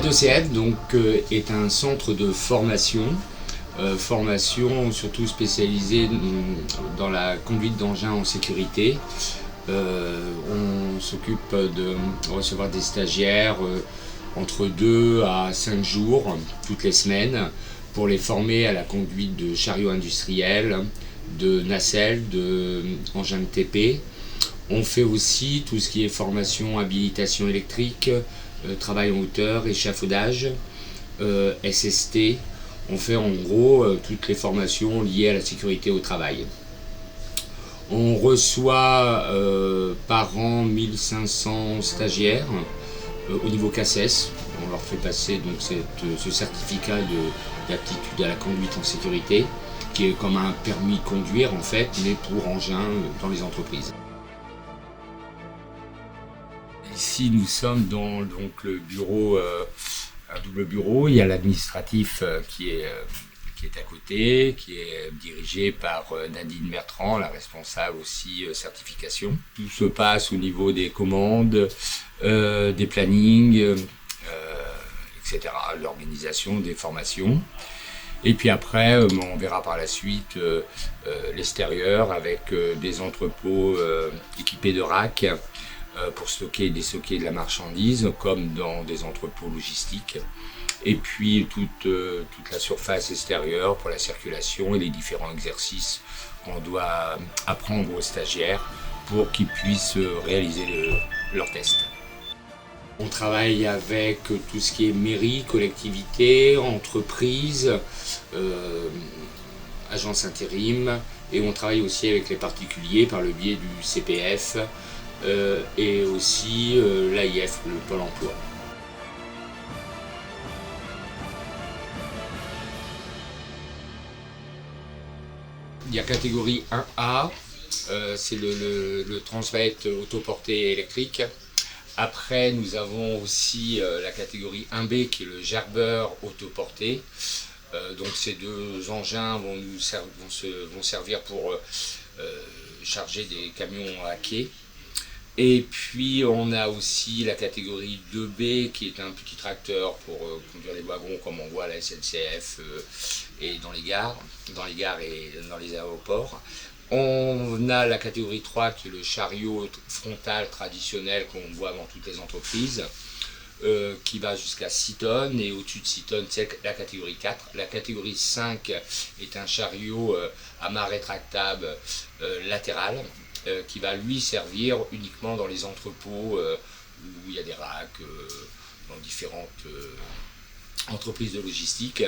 L'ADCF est un centre de formation, surtout spécialisée dans la conduite d'engins en sécurité. On s'occupe de recevoir des stagiaires entre 2 à 5 jours toutes les semaines pour les former à la conduite de chariots industriels, de nacelles, d'engins de TP. On fait aussi tout ce qui est formation, habilitation électrique, travail en hauteur, échafaudage, SST. On fait en gros toutes les formations liées à la sécurité au travail. On reçoit par an 1500 stagiaires au niveau CACES. On leur fait passer donc ce certificat d'aptitude à la conduite en sécurité, qui est comme un permis de conduire en fait, mais pour engins dans les entreprises. Ici nous sommes dans le bureau, un double bureau. Il y a l'administratif qui est à côté, qui est dirigé par Nadine Bertrand, la responsable aussi certification. Tout se passe au niveau des commandes, des plannings, etc., l'organisation des formations. Et puis après, on verra par la suite l'extérieur avec des entrepôts équipés de racks pour stocker et déstocker de la marchandise, comme dans des entrepôts logistiques. Et puis toute la surface extérieure pour la circulation et les différents exercices qu'on doit apprendre aux stagiaires pour qu'ils puissent réaliser leurs tests. On travaille avec tout ce qui est mairie, collectivité, entreprise, agence intérim, et on travaille aussi avec les particuliers par le biais du CPF et aussi l'AIF, le Pôle emploi. Il y a catégorie 1A, c'est le transvet autoporté électrique. Après, nous avons aussi la catégorie 1B qui est le gerbeur autoporté. Donc ces deux engins vont servir pour charger des camions à quai. Et puis on a aussi la catégorie 2B qui est un petit tracteur pour conduire les wagons comme on voit à la SNCF et dans les gares et dans les aéroports. On a la catégorie 3 qui est le chariot frontal traditionnel qu'on voit dans toutes les entreprises, qui va jusqu'à 6 tonnes, et au-dessus de 6 tonnes c'est la catégorie 4. La catégorie 5 est un chariot à mât rétractable latéral, qui va lui servir uniquement dans les entrepôts où il y a des racks dans différentes entreprises de logistique.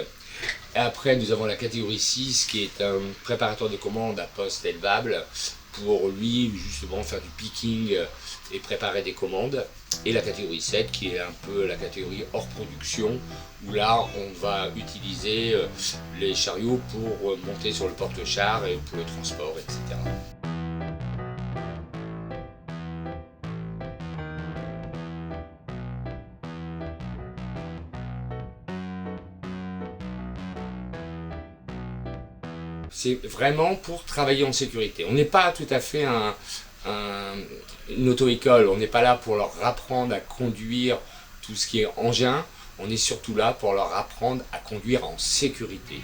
Et après nous avons la catégorie 6 qui est un préparateur de commandes à poste élevable pour lui justement faire du picking et préparer des commandes. Et la catégorie 7 qui est un peu la catégorie hors production, où là on va utiliser les chariots pour monter sur le porte-char et pour le transport, etc. C'est vraiment pour travailler en sécurité. On n'est pas tout à fait une auto-école, on n'est pas là pour leur apprendre à conduire tout ce qui est engin, on est surtout là pour leur apprendre à conduire en sécurité.